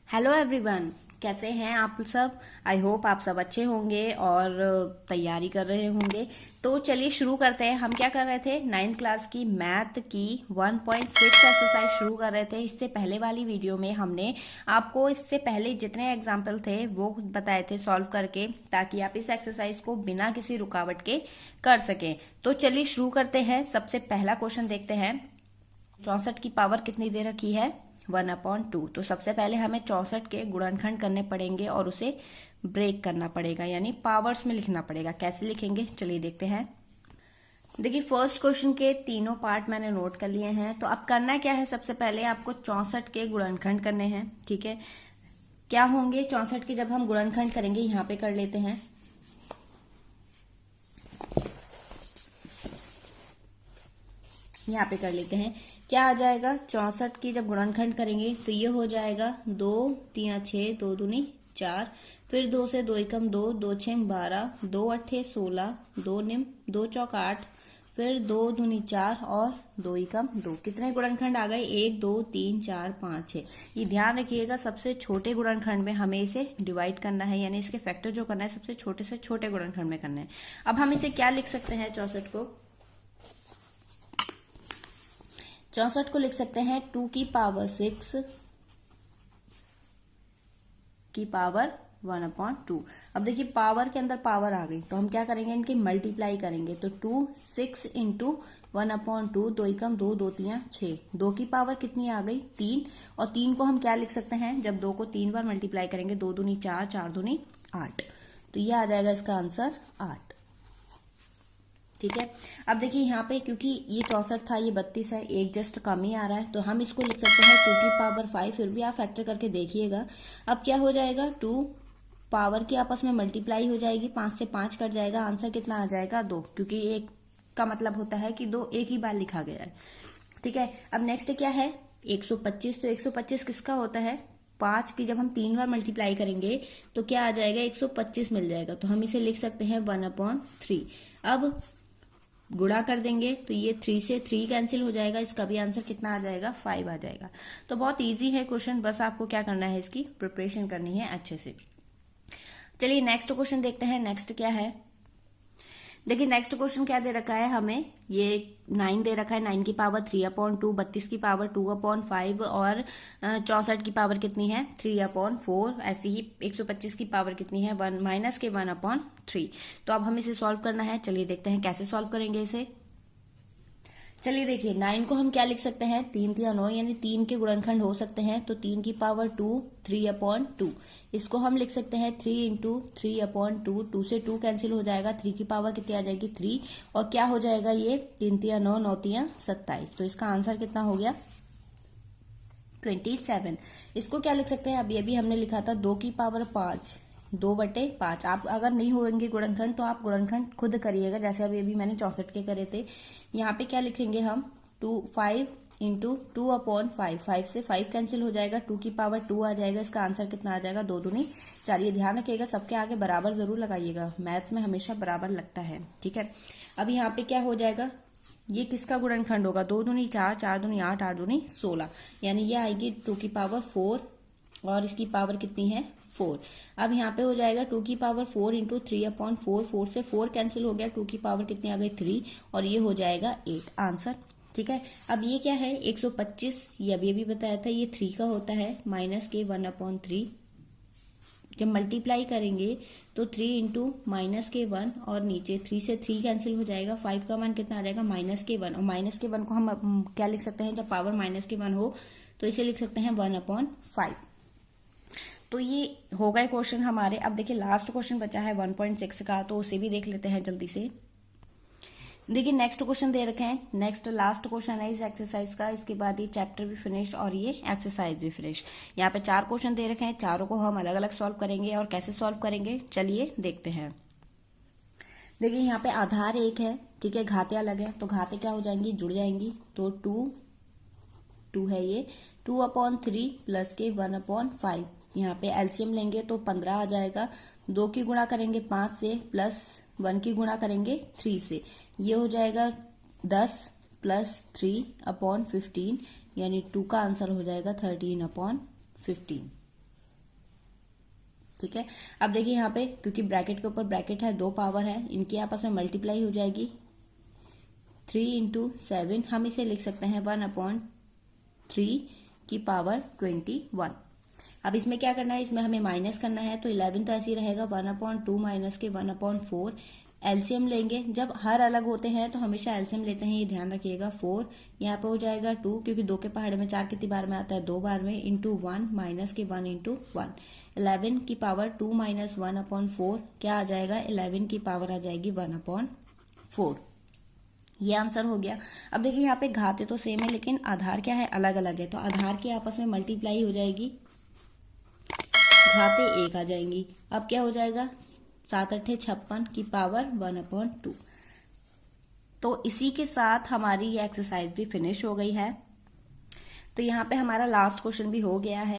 Hello everyone, कैसे हैं आप सब। आई होप आप सब अच्छे होंगे और तैयारी कर रहे होंगे। तो चलिए शुरू करते हैं। हम क्या कर रहे थे, 9th क्लास की मैथ की 1.6 एक्सरसाइज शुरू कर रहे थे। इससे पहले वाली वीडियो में हमने आपको इससे पहले जितने एग्जाम्पल थे वो बताए थे सॉल्व करके, ताकि आप इस एक्सरसाइज को बिना किसी रुकावट के कर सकें। तो चलिए शुरू करते हैं। सबसे पहला क्वेश्चन देखते हैं। 64 की पावर कितनी दे रखी है, 1/2। तो सबसे पहले हमें 64 के गुणनखंड करने पड़ेंगे और उसे ब्रेक करना पड़ेगा, यानी पावर्स में लिखना पड़ेगा। कैसे लिखेंगे चलिए देखते हैं। देखिए फर्स्ट क्वेश्चन के तीनों पार्ट मैंने नोट कर लिए हैं। तो अब करना क्या है, सबसे पहले आपको 64 के गुणनखंड करने हैं। ठीक है, क्या होंगे 64 के जब हम गुणनखंड करेंगे, यहाँ पे कर लेते हैं। यहाँ पे कर लेते हैं, क्या आ जाएगा 64 की जब गुणनखंड करेंगे तो ये हो जाएगा 2 3 6 2 दूनी 4, फिर 2 से 2 एकम 2, 2 6 12, 2 8 16, 2 निम 2 चौक 8, फिर 2 दूनी 4 और 2 एकम 2। कितने गुणनखंड आ गए, 1 2 3 4 5 6। ये ध्यान रखिएगा, सबसे छोटे गुणनखंड में हमें इसे डिवाइड करना है, यानी इसके फैक्टर जो करना है सबसे छोटे से छोटे गुणनखंड में करना है। अब हम इसे क्या लिख सकते हैं, 64 को 64 को लिख सकते हैं 2 की पावर 6 की पावर 1/2। अब देखिए पावर के अंदर पावर आ गई, तो हम क्या करेंगे, इनकी मल्टीप्लाई करेंगे। तो 2 6 इंटू 1/2, 2 एकम 2, 2 3 6, 2 की पावर कितनी आ गई 3। और 3 को हम क्या लिख सकते हैं, जब 2 को 3 बार मल्टीप्लाई करेंगे, 2 दूनी 4, 4 दूनी 8। तो ये आ जाएगा इसका आंसर 8। ठीक है, अब देखिए यहाँ पे क्योंकि ये 64 था, ये 32 है, एक जस्ट कम ही आ रहा है, तो हम इसको लिख सकते हैं 2 की पावर 5। फिर भी आप फैक्टर करके देखिएगा। अब क्या हो जाएगा, 2 पावर की आपस में मल्टीप्लाई हो जाएगी, 5 से 5 कट जाएगा, आंसर कितना आ जाएगा 2, क्योंकि एक का मतलब होता है कि 2 एक ही बार लिखा गया है। ठीक है, अब नेक्स्ट क्या है 125। तो 125 किसका होता है, 5 की जब हम 3 बार मल्टीप्लाई करेंगे तो क्या आ जाएगा, 125 मिल जाएगा। तो हम इसे लिख सकते हैं 1/3। अब गुणा कर देंगे तो ये 3 से 3 कैंसिल हो जाएगा, इसका भी आंसर कितना आ जाएगा, 5 आ जाएगा। तो बहुत इजी है क्वेश्चन, बस आपको क्या करना है, इसकी प्रिपरेशन करनी है अच्छे से। चलिए नेक्स्ट क्वेश्चन देखते हैं। नेक्स्ट क्या है, देखिए नेक्स्ट क्वेश्चन क्या दे रखा है हमें, ये 9 दे रखा है, 9 की पावर 3/2, 32 की पावर 2/5 और 64 की पावर कितनी है 3/4। ऐसे ही 125 की पावर कितनी है, 1 माइनस के 1/3। तो अब हम इसे सॉल्व करना है, चलिए देखते हैं कैसे सॉल्व करेंगे इसे। चलिए देखिए 9 को हम क्या लिख सकते हैं, 3 3 9, यानी 3 के गुणनखंड हो सकते हैं। तो 3 की पावर 2, 3/2। इसको हम लिख सकते हैं 3 इंटू 3/2, 2 से 2 कैंसिल हो जाएगा, 3 की पावर कितनी आ जाएगी 3, और क्या हो जाएगा ये 3 3 9, 9 3 27। तो इसका आंसर कितना हो गया 27। इसको क्या लिख सकते हैं, अभी अभी हमने लिखा था 2 की पावर 5, 2/5। आप अगर नहीं होंगे गुणनखंड तो आप गुणनखंड खुद करिएगा, जैसे अभी अभी मैंने 64 के करे थे। यहाँ पे क्या लिखेंगे हम 5 इंटू 2/5, 5 से 5 कैंसिल हो जाएगा, 2 की पावर 2 आ जाएगा। इसका आंसर कितना आ जाएगा 2 दूनी 4। ये ध्यान रखिएगा, सबके आगे बराबर जरूर लगाइएगा, मैथ्स में हमेशा बराबर लगता है। ठीक है, अब यहाँ पे क्या हो जाएगा, ये किसका गुणनखंड होगा, 2 दूनी 4, 4 दूनी 8, 8 दूनी 16, यानी ये आएगी 2 की पावर 4 और इसकी पावर कितनी है 4। अब यहाँ पे हो जाएगा 2 की पावर 4 इंटू 3/4, 4 से 4 कैंसिल हो गया, 2 की पावर कितनी आ गई 3, और ये हो जाएगा 8 आंसर। ठीक है, अब ये क्या है 125, ये अभी बताया था, ये 3 का होता है, माइनस के 1/3। जब मल्टीप्लाई करेंगे तो 3 इंटू माइनस के 1, और नीचे 3 से 3 कैंसिल हो जाएगा, 5 का मान कितना आ जाएगा -1। और -1 को हम क्या लिख सकते हैं, जब पावर -1 हो तो इसे लिख सकते हैं 1/5। तो ये हो गए क्वेश्चन हमारे। अब देखिए लास्ट क्वेश्चन बचा है 1.6 का, तो उसे भी देख लेते हैं जल्दी से। देखिए नेक्स्ट क्वेश्चन दे रखे हैं, नेक्स्ट लास्ट क्वेश्चन है इस एक्सरसाइज का। इसके बाद ये चैप्टर भी फिनिश और ये एक्सरसाइज भी फिनिश। यहाँ पे 4 क्वेश्चन दे रखे हैं, चारों को हम अलग अलग सॉल्व करेंगे। और कैसे सॉल्व करेंगे चलिए देखते हैं। देखिए यहाँ पे आधार एक है, ठीक है, घाते अलग है, तो घाते क्या हो जाएंगी, जुड़ जाएंगी। तो 2 है ये, 2/3 प्लस के 1/5। यहाँ पे एलसीएम लेंगे तो 15 आ जाएगा। 2 की गुणा करेंगे 5 से, प्लस 1 की गुणा करेंगे 3 से, ये हो जाएगा 10 प्लस 3/15, यानी 2 का आंसर हो जाएगा 13/15। ठीक है। अब देखिए यहाँ पे क्योंकि ब्रैकेट के ऊपर ब्रैकेट है, 2 पावर है, इनकी आपस में मल्टीप्लाई हो जाएगी 3 इंटू 7, हम इसे लिख सकते हैं 1/3 की पावर 21। अब इसमें क्या करना है, इसमें हमें माइनस करना है, तो 11 तो ऐसे ही रहेगा 1/2 माइनस के 1/4। एलसीएम लेंगे, जब हर अलग होते हैं तो हमेशा एलसीएम लेते हैं, ये ध्यान रखिएगा। 4 यहाँ पे हो जाएगा 2, क्योंकि 2 के पहाड़े में 4 कितनी बार में आता है, 2 बार में, इंटू 1 माइनस के 1 इंटू 1। 11 की पावर 2 माइनस 1/4 क्या आ जाएगा, 11 की पावर आ जाएगी 1/4। ये आंसर हो गया। अब देखिए यहाँ पे घाते तो सेम है लेकिन आधार क्या है, अलग अलग है, तो आधार की आपस में मल्टीप्लाई हो जाएगी, घाते 1 आ जाएंगी। अब क्या हो जाएगा, 7 8 56 की पावर 1/2। तो इसी के साथ हमारी ये एक्सरसाइज भी फिनिश हो गई है। तो यहाँ पे हमारा लास्ट क्वेश्चन भी हो गया है।